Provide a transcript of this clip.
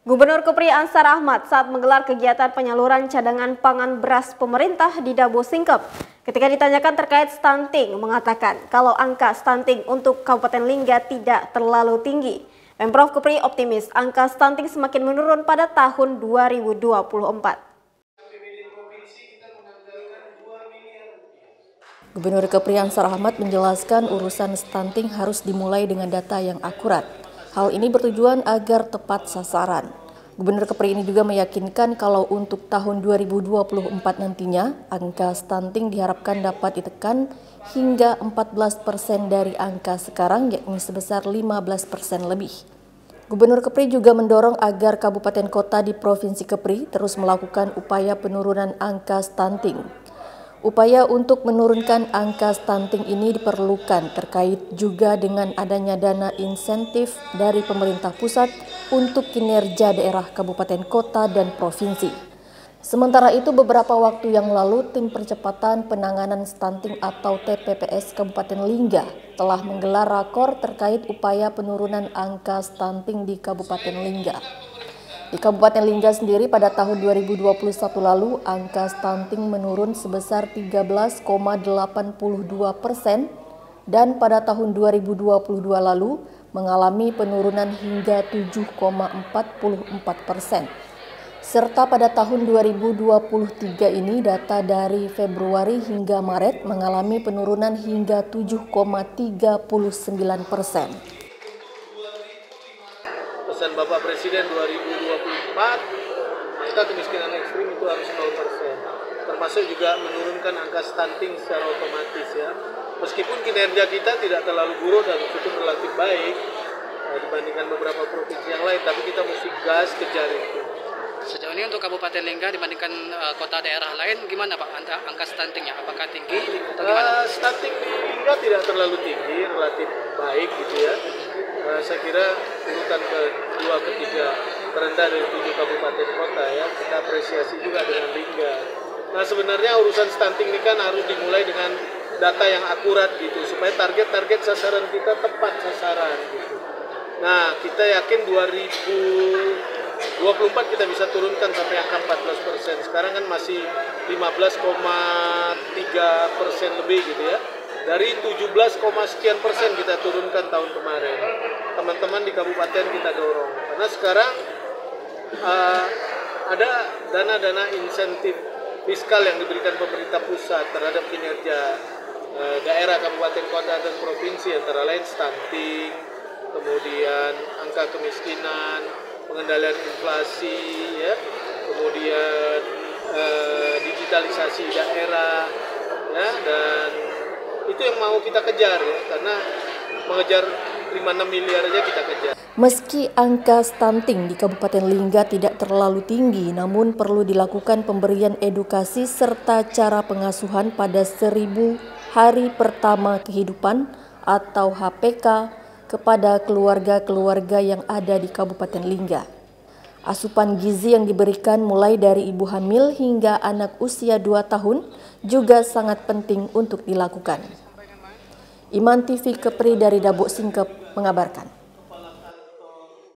Gubernur Kepri Ansar Ahmad saat menggelar kegiatan penyaluran cadangan pangan beras pemerintah di Dabo Singkep. Ketika ditanyakan terkait stunting, mengatakan kalau angka stunting untuk Kabupaten Lingga tidak terlalu tinggi. Pemprov Kepri optimis angka stunting semakin menurun pada tahun 2024. Gubernur Kepri Ansar Ahmad menjelaskan urusan stunting harus dimulai dengan data yang akurat. Hal ini bertujuan agar tepat sasaran. Gubernur Kepri ini juga meyakinkan kalau untuk tahun 2024 nantinya, angka stunting diharapkan dapat ditekan hingga 14% dari angka sekarang, yakni sebesar 15% lebih. Gubernur Kepri juga mendorong agar kabupaten kota di Provinsi Kepri terus melakukan upaya penurunan angka stunting. Upaya untuk menurunkan angka stunting ini diperlukan terkait juga dengan adanya dana insentif dari pemerintah pusat untuk kinerja daerah kabupaten kota dan provinsi. Sementara itu beberapa waktu yang lalu tim percepatan penanganan stunting atau TPPS Kabupaten Lingga telah menggelar rakor terkait upaya penurunan angka stunting di Kabupaten Lingga. Di Kabupaten Lingga sendiri pada tahun 2021 lalu, angka stunting menurun sebesar 13,82% dan pada tahun 2022 lalu mengalami penurunan hingga 7,44%. Serta pada tahun 2023 ini data dari Februari hingga Maret mengalami penurunan hingga 7,39%. Pesan Bapak Presiden 2024, angka kemiskinan ekstrim itu harus 0%. Termasuk juga menurunkan angka stunting secara otomatis ya. Meskipun kinerja kita tidak terlalu buruk dan cukup relatif baik dibandingkan beberapa provinsi yang lain, tapi kita mesti gas kejar itu. Sejauh ini untuk Kabupaten Lingga dibandingkan kota daerah lain, gimana Pak angka stuntingnya? Apakah tinggi atau gimana? Stunting di Lingga tidak terlalu tinggi, relatif baik gitu ya. Saya kira urutan kedua, ketiga terendah dari 7 kabupaten kota ya. Kita apresiasi juga dengan Lingga. Nah sebenarnya urusan stunting ini kan harus dimulai dengan data yang akurat gitu, supaya target-target sasaran kita tepat sasaran gitu. Nah kita yakin 2024 kita bisa turunkan sampai angka 14%. Sekarang kan masih 15,3% lebih gitu ya. Dari 17, sekian persen kita turunkan tahun kemarin. Teman-teman di kabupaten kita dorong. Karena sekarang ada dana-dana insentif fiskal yang diberikan pemerintah pusat terhadap kinerja daerah, kabupaten, kota, dan provinsi. Antara lain stunting, kemudian angka kemiskinan, pengendalian inflasi, ya, kemudian digitalisasi daerah, ya, dan itu yang mau kita kejar ya, karena mengejar 5-6 miliar aja kita kejar. Meski angka stunting di Kabupaten Lingga tidak terlalu tinggi, namun perlu dilakukan pemberian edukasi serta cara pengasuhan pada 1000 hari pertama kehidupan atau HPK kepada keluarga-keluarga yang ada di Kabupaten Lingga. Asupan gizi yang diberikan mulai dari ibu hamil hingga anak usia 2 tahun juga sangat penting untuk dilakukan. Iman TV Kepri dari Dabo Singkep mengabarkan.